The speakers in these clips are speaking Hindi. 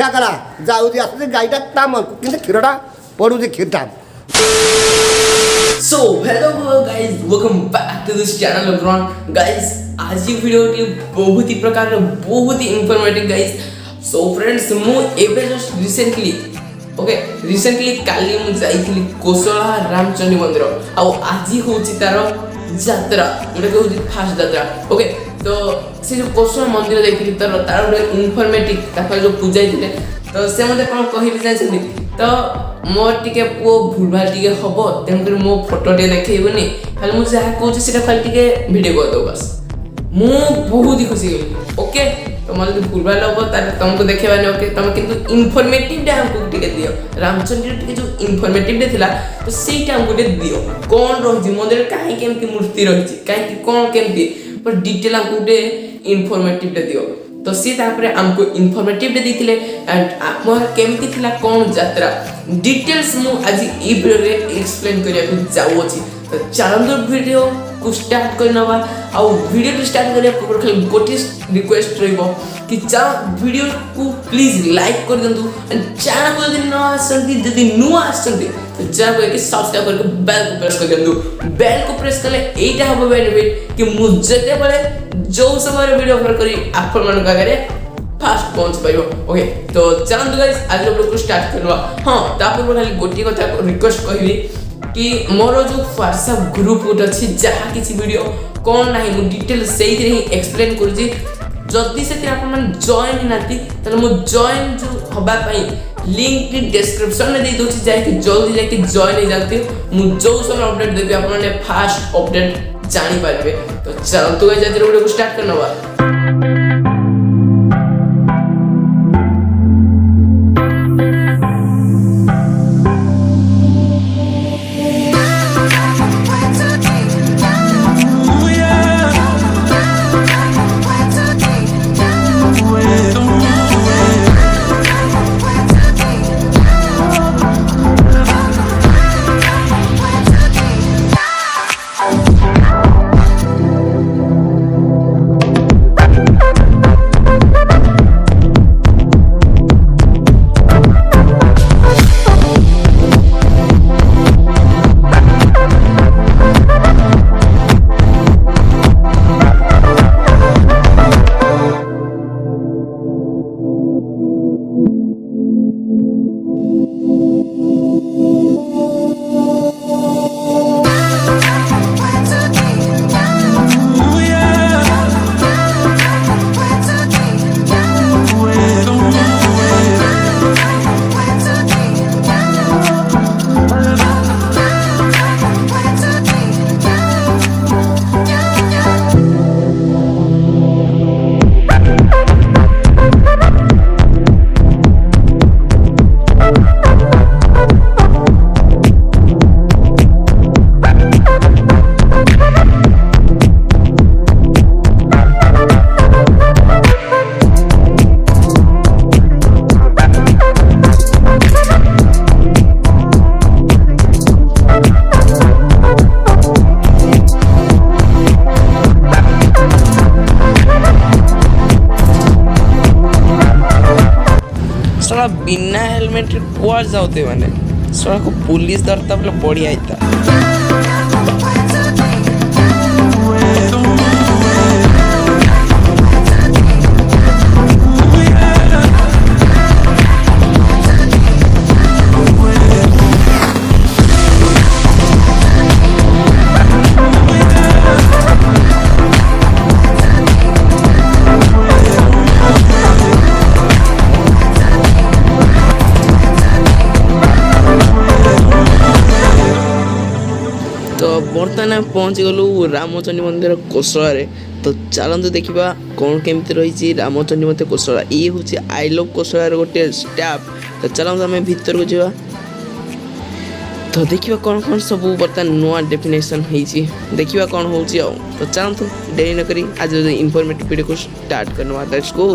रक्षा करा जाऊँगी आसुचे गाईटा ता मनकु कि क्षीरटा पड़ुचे क्षीरटा So hello guys, welcome back to this channel everyone. Guys, आज की वीडियो टी बहुत ही प्रकार बहुत ही इंफॉर्मेटिव गाइस. So friends, मु एबे जस्ट रिसेंटली काली मु जाइथिली कोसला रामचंडी मंदिर आ आज होची तार यात्रा जोटा कि होची फास्ट यात्रा. ओके तो से जो कोसला मंदिर जाइथिली तार इंफॉर्मेटिव तापर जो पूजा हिते तो से मते कोन कहिबे जाइछथि तो मोर टिके पो भूलभाल टिके हबो तेन कर मो फोटो टे देखैबनी खाली मु जा कहूची सेटा खाली टिके वीडियो कर दो बस मु बहुत ही खुशी होली. ओके तो मतलब भूलभाल हबो तार तुमको देखेबानी. ओके तुम किंतु इन्फॉर्मेटिव डे हमको टिके दियो रामचंद्र टिके जो इन्फॉर्मेटिव डे थिला तो सेटा हमको टे दियो कोन रहिछि मंदिर काहे केमति मूर्ति रहिछि काहे कोन केमति पर डिटेल हमको टे इन्फॉर्मेटिव डे दियो. तो सी तापरे हमको इन्फॉर्मेटिव डे दिथिले एंड मोर केमति थिला कोन यात्रा डिटेल्स मु आज ई वीडियो रे एक्सप्लेन करिया को जाउ अछि. तो चलंदो वीडियो को स्टार्ट करनवा आ वीडियो को स्टार्ट करिया पूरा खाली गोटी रिक्वेस्ट रहबो कि चा वीडियो को प्लीज लाइक कर दंतु एंड चैनल को यदि न आसंती यदि नु आसंती तो चैनल को एक सब्सक्राइब करके बेल को प्रेस कर दंतु. बेल को प्रेस करले एटा हबो बेनिफिट कि मु जते बळे जो समय वीडियो अपलोड करी आपन मन आगे फास्ट पहुंच पाइबो. ओके तो चलंतु गाइस आज वीडियो को स्टार्ट करवा. हां तापर खाली गोटी कथा रिक्वेस्ट कहबी कि मोर जो व्हाट्सएप ग्रुप उट अछि जहा किछि वीडियो कोन नाही मु डिटेल सेही रे एक्सप्लेन करजी जल्दी से आपन मन जॉइन नाती त मु जॉइन जो हबा पई लिंक डिस्क्रिप्शन में दे दोछि जाय कि जल्दी जाके जॉइन हो जाते मु जो सब अपडेट देबी आपन ने फास्ट अपडेट जानि पारबे. तो चलो तो गाइस आज वीडियो को स्टार्ट करनवा. बिना हेलमेट कुआर जाते माने सड़ा को पुलिस धरता बोले बढ़िया आइता. तो बर्तमान पहुँच गलु रामचंडी मंदिर कोसला रे. तो चलते देखा कौन केमती रही रामचंडी मंदिर कोसला ये हूँ आई लव कोसला गोटे स्टाफ. तो चलते आम भीतर को जावा तो देखा कौन कौन सब बर्तमान नुआ डेफिनेशन होती देखा कौन हो. तो चलते देरी नक आज इनफॉर्मेटिव वीडियो को स्टार्ट करना. Let's go.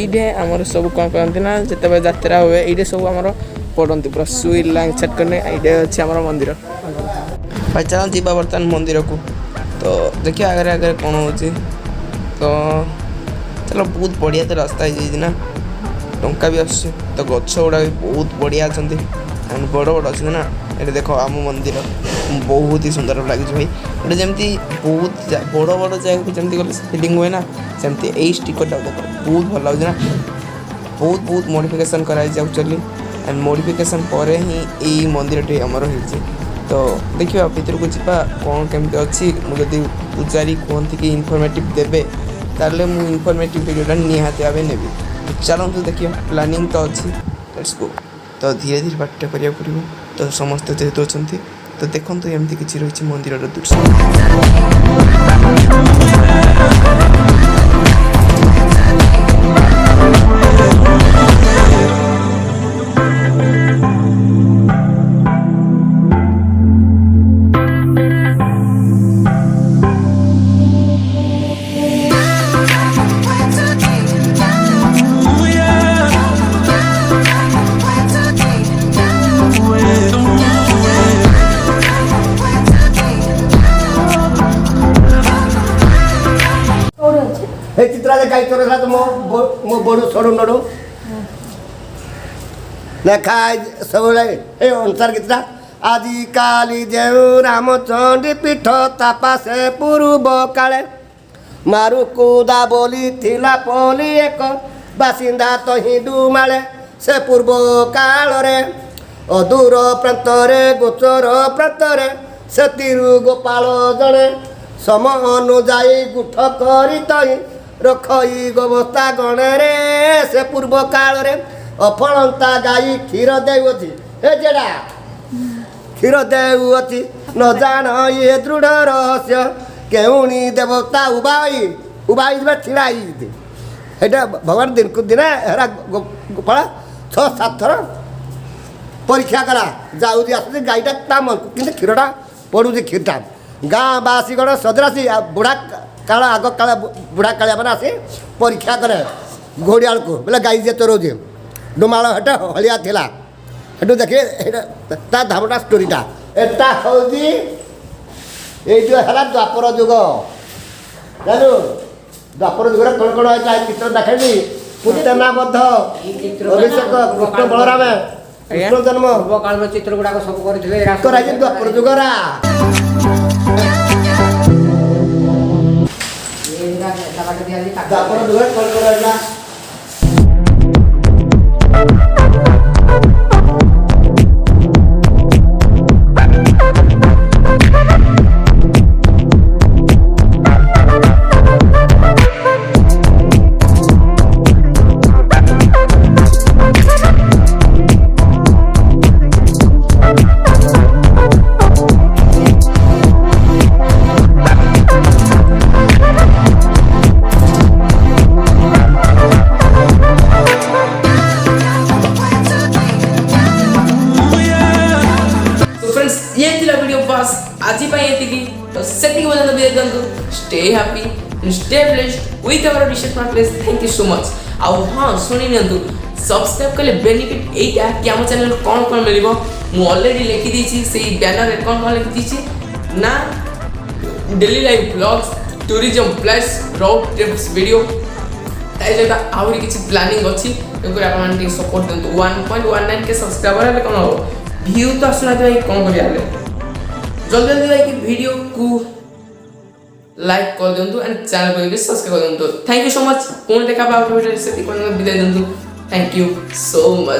এইটে আমার সব কম করতে না যেতে যাত্রা हुए এইটে সব আমার পড়তে পুরা সুই লাইন সেট করনে এইটে হচ্ছে আমার মন্দির ভাই চাল যা বর্তমান মন্দির को तो देखिए आगे आगे कौन हो तो चलो बहुत बढ़िया तो रास्ता है ना टंका भी आस तो गछ गुड़ा भी बहुत बढ़िया अच्छा बड़ बड़ अच्छे ना ये देख आम मंदिर बहुत ही सुंदर लगे भाई गोटे जमी बहुत बड़ बड़ जगह जमी गले फिलिंग हुए ना सेमती यही स्टिकरटा देख बहुत भल लगे ना बहुत बहुत मॉडिफिकेशन कराई एक्चुअली एंड मॉडिफिकेशन पर ही यही मंदिर टी आमर हो तो देखिए भर को जा कौन केमती अच्छी मुझे पूजारी कहती कि इनफर्मेटिव देवे ताले मु इनफर्मेटिव वीडियोटा निहाती भाव नेबी चलतु देखिए प्लानिंग तो अच्छी लेट्स गो तो धीरे धीरे बाटा करिया पड़ो तो समस्त जेहेतु अच्छा तो देखो एमती किसी रही मंदिर दृश्य हे चित्राचे गाई चोरला तर मो बडू सोडून नडू ଲେଖାଏ ସବୁବେଳେ ଏ ଅନୁସାର ଗୀତଟା ଆଜିକାଲି ଯେଉଁ ରାମଚଣ୍ଡୀ ପୀଠ ତାପା ସେ ପୂର୍ବ କାଳେ ମାରୁ କୁଦା ବୋଲି ଥିଲା ପଲି ଏକ ବାସିନ୍ଦା ତ ହିନ୍ଦୁ ମାଳେ ସେ ପୂର୍ବ କାଳରେ ଅଦୂର ପ୍ରାନ୍ତରେ ଗୋଚର ପ୍ରାନ୍ତରେ ସେଥିରୁ ଗୋପାଳ ଜଣେ ସମ ଅନୁଯାୟୀ ଗୁଠ କରି ତହିଁ ରଖଇ ଗୋବସ୍ଥା ଗଣରେ ସେ ପୂର୍ବ କାଳରେ ଅଫଳନ୍ତା ଗାଈ କ୍ଷୀର ଦେଉଅଛି ଏ ଯେଡ଼ା କ୍ଷୀର ଦେଉଅଛି ନ ଜାଣ ଇଏ ଦୃଢ଼ ରହସ୍ୟ କେଉଣି ଦେବତା ଉବାଇ ଯିବା ଛିଡ଼ା ହେଇଛି ସେଇଟା ଭଗବାନ ଦିନକୁ ଦିନେ ହେରା ଗୋପାଳ 6-7 ଥର ପରୀକ୍ଷା କଲା ଯାଉଛି ଆସୁଛି ଗାଈଟା ତା ମନକୁ କିନ୍ତୁ କ୍ଷୀରଟା ପଡ଼ୁଛି କ୍ଷୀରଟା ଗାଁ ବାସୀ ଗଣ ସଦରାସୀ ବୁଢ଼ା କାଳ ଆଗ କାଳ ବୁଢ଼ା କାଳିଆ ମାନେ ଆସି ପରୀକ୍ଷା କରେ ଘୋଡ଼ିଆଳକୁ ବୋଲେ ଗାଈ ଯିଏ ଚରଉଛି ଡୁମାଳ ହେଟା ହଳିଆ ଥିଲା ହେଠୁ ଦେଖିବେ ଏଇଟା ତା ଧାମଟା ଷ୍ଟୋରିଟା ଏଟା ହେଉଛି ଏଇ ଯେଉଁ ହେଲା ଦ୍ୱାପର ଯୁଗ ଜାଣିଲୁ ଦ୍ୱାପର ଯୁଗରେ କ'ଣ କ'ଣ ହେଇଥିଲା ଚିତ୍ର ଦେଖେଇଲି ପୂତନା ବଦ୍ଧ ଅଭିଷେକ କୃଷ୍ଣ ବଳରାମ କୃଷ୍ଣ ଜନ୍ମ ପୂର୍ବକାଳର ଚିତ୍ର ଗୁଡ଼ାକ ସବୁ କରିଥିଲେ କରାଯାଇଛି ଦ୍ୱାପର ଯୁଗରା ଦ୍ୱାପର ଯୁଗରେ କ'ଣ କ'ଣ ହେଇଥିଲା आज तो सेटिंग बजाना भी देखो stay happy stay blessed with our dishes place thank you so much आ हाँ शुणी नियंतु सब्सक्राइब कले बेनिफिट एटा कि हम चैनल कौन कौन मिलिबो मु ऑलरेडी लिखि दीची से बैनर रे कौन कौन लिखि दीची ना daily life blogs tourism plus road trips video ताई जगह आउरी किछि प्लानिंग अछि एकर आपन टी सपोर्ट दंतु 1.19 के सब्सक्राइबर है कोन व्यू तो आसना दे कोन करिया जल्दी जल्दी लाइक वीडियो को लाइक कर दिंतु एंड चैनल को भी सब्सक्राइब कर दिंतु थैंक यू सो मच पुणी देखा वीडियो से विदाय दिंतु थैंक यू सो मच।